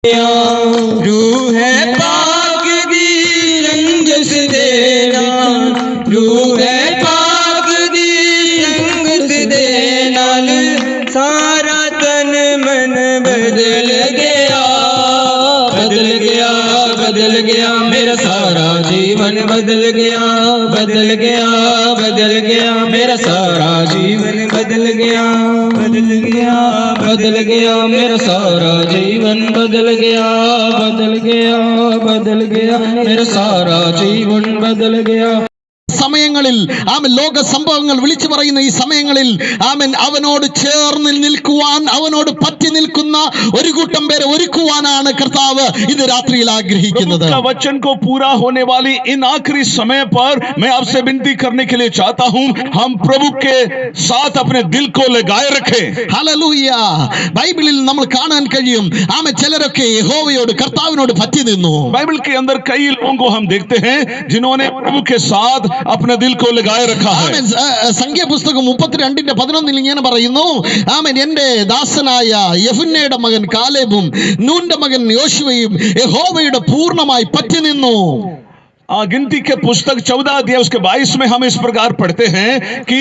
रूह पाक दी रंजस दे नाल, रूह पाक दी रंगत दे नाल सारा तन मन बदल गया, बदल गया, बदल गया, मेरा सारा जीवन बदल गया, बदल गया, बदल गया, मेरा सारा जीवन बदल गया, बदल गया, बदल गया, मेरा सारा जीवन बदल गया, बदल गया, बदल गया, मेरा सारा जीवन बदल गया. സമയങ്ങളിൽ ആമൻ ലോക സംഭവങ്ങൾ വിളിച്ചു പറയുന്ന ഈ സമയങ്ങളിൽ ആമൻ അവനോട് ചേർന്ന് നിൽക്കുവാൻ, അവനോട് പറ്റി നിൽക്കുന്ന ഒരു കൂട്ടം പേരെ ഒരുക്കുവാനാണ് കർത്താവ് ഇന്ന് രാത്രിയിൽ ആഗ്രഹിക്കുന്നത്. वचन को पूरा होने वाली इन आखिरी समय पर मैं आपसे विनती करने के लिए चाहता हूं, हम प्रभु के साथ अपने दिल को लगाए रखें. ഹല്ലേലൂയ. ബൈബിളിൽ നമ്മൾ കാണാൻ കഴിയും ആമൻ ചിലരൊക്കെ യഹോവയോട് കർത്താവിനോട് പറ്റി നിന്നു. बाइबल के अंदर कई लोगों को हम देखते हैं जिन्होंने प्रभु के साथ अपने दिल को लगाए रखा है. സംഖ്യാപുസ്തകം 32:11 ഇങ്ങനെ പറയുന്നു, ആമൻ എന്റെ ദാസനായ യെഫുന്നയുടെ മകൻ കാലേബും നൂന്റെ മകൻ യോശുവയും യഹോവയുടെ പൂർണ്ണമായി പറ്റി നിന്നു. गिनती के पुस्तक 14 अध्याय उसके 22 में हम इस प्रकार पढ़ते हैं कि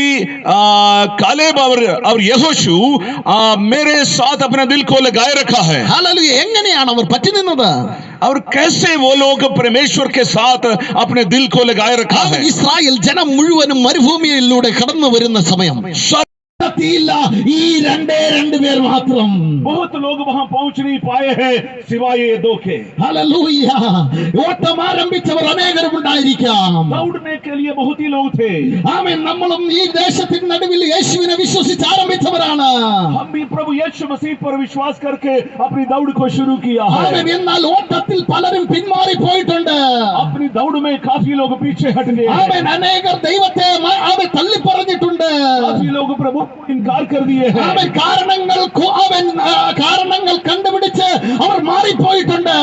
कालेब और यहोशू मेरे साथ अपने दिल को लगाए रखा है. ഹല്ലേലൂയ. എങ്ങനെയാണ് അവർ പറ്റി നിന്നത്? और कैसे वो लोग परमेश्वर के साथ अपने दिल को लगाए रखा है. ഇസ്രായേൽ ജനം മുഴുവനും മരുഭൂമിയിലൂടെ കടന്നു വരുന്ന സമയം ഈ രണ്ടേ പേർ മാത്രം. बहुत लोग वहां पहुंच नहीं पाए हैं सिवाय ये दो के. ഹല്ലേലൂയ. ഓട്ടം ആരംഭിച്ചവർ അനേകരും ഉണ്ടായിരിക്കാം. दौड़ने के लिए बहुत ही लोग थे. ആമേൻ. നമ്മളും ഈ ദേശത്തിന്റെ നടുവിൽ യേശുവിനെ വിശ്വസിച്ച് ആരംഭിച്ചവരാണ്. हम भी प्रभु यीशु मसीह पर विश्वास करके अपनी दौड़ को शुरू किया है. ആമേൻ. എന്നാൽ ഓട്ടത്തിൽ പലരും പിന്മാറി പോയിട്ടുണ്ട്. अपनी दौड़ में काफी लोग पीछे हट गए. ആമേൻ. അനേകർ ദൈവത്തെ അവൻ തള്ളി പറഞ്ഞിട്ടുണ്ട്. काफी लोग प्रभु इनकार कर दिए हैं. അവൻ കാരണങ്ങൾ കണ്ടുപിടിച്ച് അവർ മാറിപ്പോയിട്ടുണ്ട്.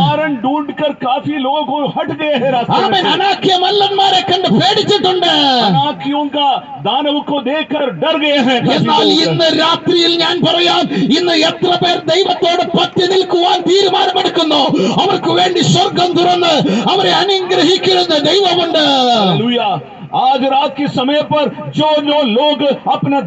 कारण ढूंढकर काफी लोग हट गए हैं रास्ते അവൻ से. അനാക്യ മല്ലന്മാരെ കണ്ട് പേടിച്ചിട്ടുണ്ട്. अनाकियों का दानव को देखकर डर गए हैं. എന്നാൽ ഇന്ന് രാത്രിയിൽ ഞാൻ പറയാം, ഇന്ന് എത്ര പേർ ദൈവത്തോട് പറ്റി നിൽക്കുവാൻ തീരുമാനമെടുക്കുന്നു, അവർക്ക് വേണ്ടി സ്വർഗം തുറന്ന് അവരെ അനുഗ്രഹിക്കുന്ന ദൈവമുണ്ട്. हालेलुया. आज रात के समय पर जो लोग अपना